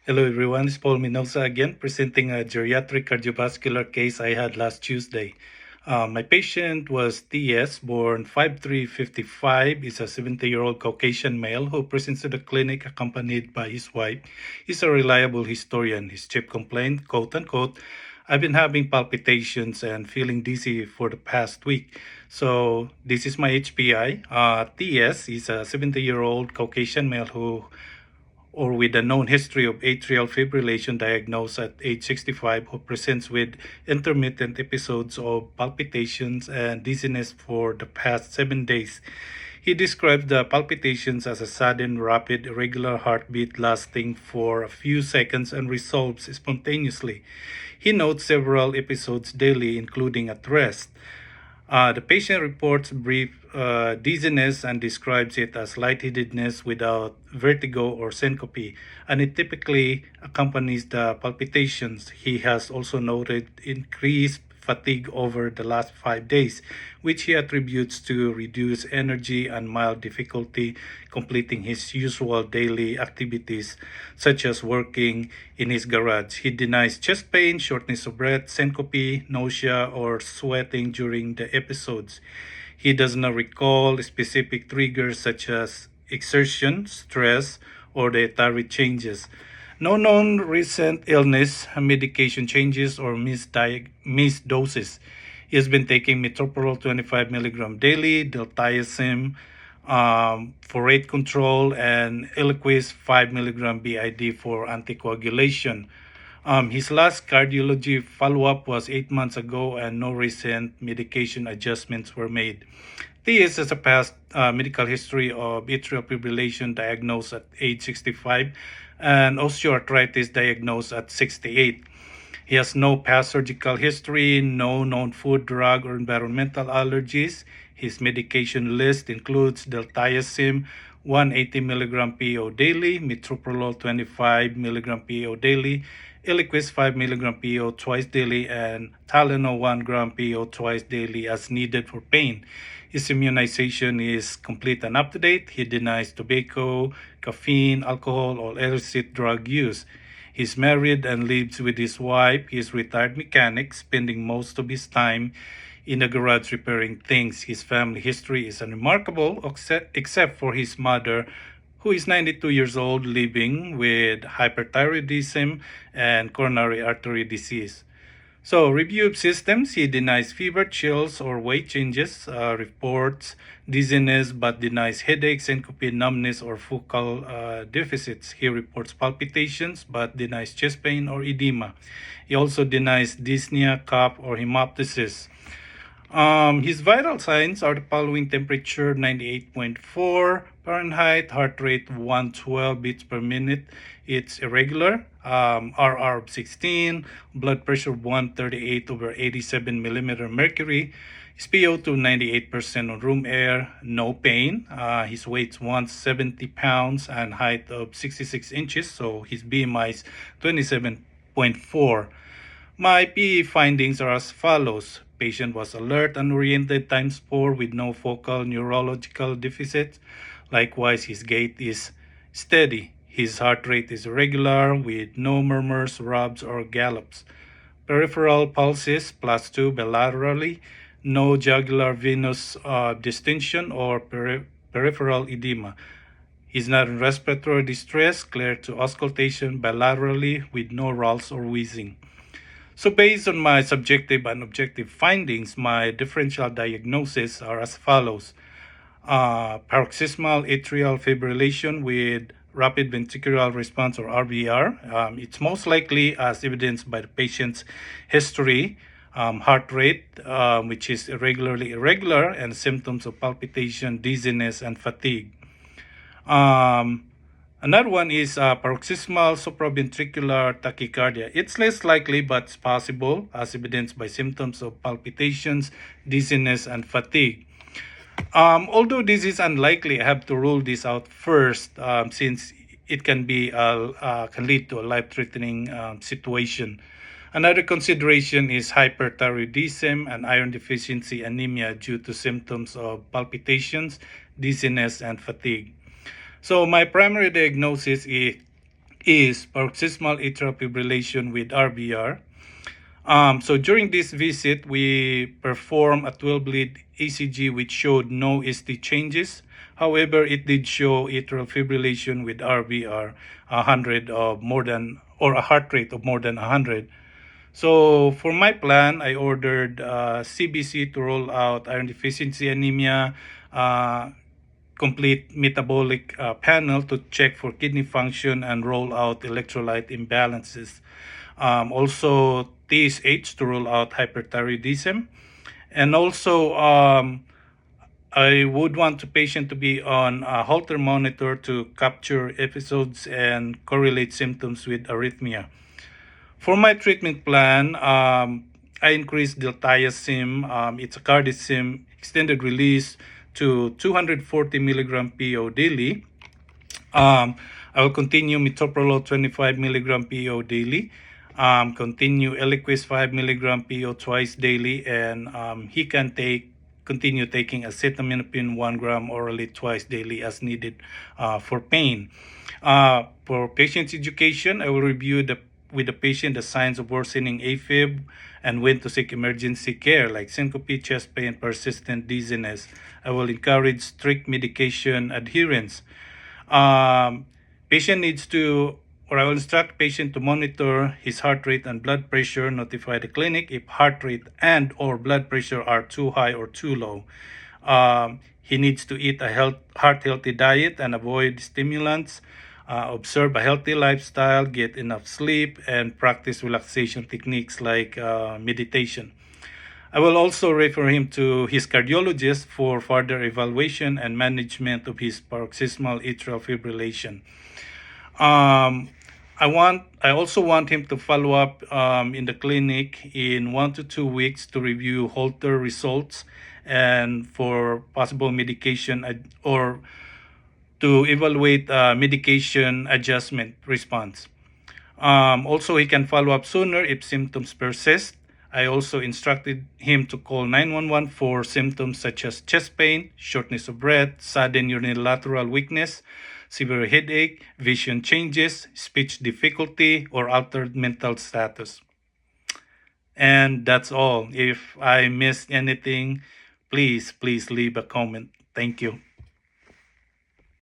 Hello everyone, it's Paul Minosa again, presenting a geriatric cardiovascular case I had last Tuesday. My patient was TS, born 5'3", is a 70-year-old Caucasian male who presents to the clinic accompanied by his wife. He's a reliable historian. His chief complaint, quote unquote, I've been having palpitations and feeling dizzy for the past week. So this is my HPI. TS is a 70-year-old Caucasian male who with a known history of atrial fibrillation diagnosed at age 65 who presents with intermittent episodes of palpitations and dizziness for the past 7 days. He describes the palpitations as a sudden, rapid, irregular heartbeat lasting for a few seconds and resolves spontaneously. He notes several episodes daily, including at rest. The patient reports brief dizziness and describes it as lightheadedness without vertigo or syncope, and it typically accompanies the palpitations. He has also noted increased fatigue over the last 5 days, which he attributes to reduced energy and mild difficulty completing his usual daily activities, such as working in his garage. He denies chest pain, shortness of breath, syncope, nausea, or sweating during the episodes. He does not recall specific triggers such as exertion, stress, or dietary changes. No known recent illness, medication changes, or missed doses. He has been taking metoprolol 25 milligram daily, diltiazem for rate control, and Eliquis 5 milligram BID for anticoagulation. His last cardiology follow-up was 8 months ago, and no recent medication adjustments were made. This has a past medical history of atrial fibrillation diagnosed at age 65 and osteoarthritis diagnosed at 68. He has no past surgical history, no known food, drug, or environmental allergies. His medication list includes diltiazem 180 milligram PO daily, metoprolol 25 milligram PO daily, Eliquis 5 milligram PO twice daily, and Tylenol 1 gram PO twice daily as needed for pain. His immunization is complete and up to date. He denies tobacco, caffeine, alcohol, or illicit drug use. He's married and lives with his wife. He is a retired mechanic, spending most of his time in the garage repairing things. His family history is unremarkable, except for his mother, who is 92 years old, living with hyperthyroidism and coronary artery disease. So, review of systems. He denies fever, chills, or weight changes, reports dizziness, but denies headaches, syncope, numbness, or focal deficits. He reports palpitations, but denies chest pain or edema. He also denies dyspnea, cough, or hemoptysis. His vital signs are the following: temperature 98.4 Fahrenheit, heart rate 112 beats per minute. It's irregular. RR of 16, blood pressure 138 over 87 millimeter mercury. His PO2 98% on room air, no pain. His weight's 170 pounds and height of 66 inches, so his BMI is 27.4. My PE findings are as follows. Patient was alert and oriented ×4 with no focal neurological deficits. Likewise, his gait is steady. His heart rate is regular with no murmurs, rubs, or gallops. Peripheral pulses +2 bilaterally. No jugular venous distension or peripheral edema. He's not in respiratory distress, clear to auscultation bilaterally with no rales or wheezing. So based on my subjective and objective findings, my differential diagnoses are as follows. Paroxysmal atrial fibrillation with rapid ventricular response, or RVR. It's most likely as evidenced by the patient's history, heart rate, which is irregular, and symptoms of palpitation, dizziness, and fatigue. Another one is paroxysmal supraventricular tachycardia. It's less likely, but it's possible, as evidenced by symptoms of palpitations, dizziness, and fatigue. Although this is unlikely, I have to rule this out first, since it can lead to a life-threatening situation. Another consideration is hyperthyroidism and iron deficiency anemia due to symptoms of palpitations, dizziness, and fatigue. So my primary diagnosis is paroxysmal atrial fibrillation with RVR. So during this visit, we performed a 12-lead ECG which showed no ST changes. However, it did show atrial fibrillation with RVR 100 of more than, or a heart rate of more than 100. So for my plan, I ordered CBC to roll out iron deficiency anemia, complete metabolic panel to check for kidney function, and roll out electrolyte imbalances. Also TSH to rule out hyperthyroidism. And also I would want the patient to be on a Holter monitor to capture episodes and correlate symptoms with arrhythmia. For my treatment plan, I increased diltiazem, it's a cardizem extended release, to 240 milligram PO daily. I will continue metoprolol 25 milligram PO daily. Continue Eliquis 5 milligram PO twice daily, and he can continue taking acetaminophen 1 gram orally twice daily as needed for pain. For patient's education, I will review with the patient the signs of worsening AFib and when to seek emergency care like syncope, chest pain, persistent dizziness. I will encourage strict medication adherence. Patient needs to, or I will instruct patient to monitor his heart rate and blood pressure, notify the clinic if heart rate and or blood pressure are too high or too low. He needs to eat a heart-healthy diet and avoid stimulants, observe a healthy lifestyle, get enough sleep, and practice relaxation techniques like meditation. I will also refer him to his cardiologist for further evaluation and management of his paroxysmal atrial fibrillation. I also want him to follow up in the clinic in 1 to 2 weeks to review Holter results and for possible medication or to evaluate medication adjustment response. Also, he can follow up sooner if symptoms persist. I also instructed him to call 911 for symptoms such as chest pain, shortness of breath, sudden unilateral weakness, severe headache, vision changes, speech difficulty, or altered mental status. And that's all. If I missed anything, please leave a comment. Thank you.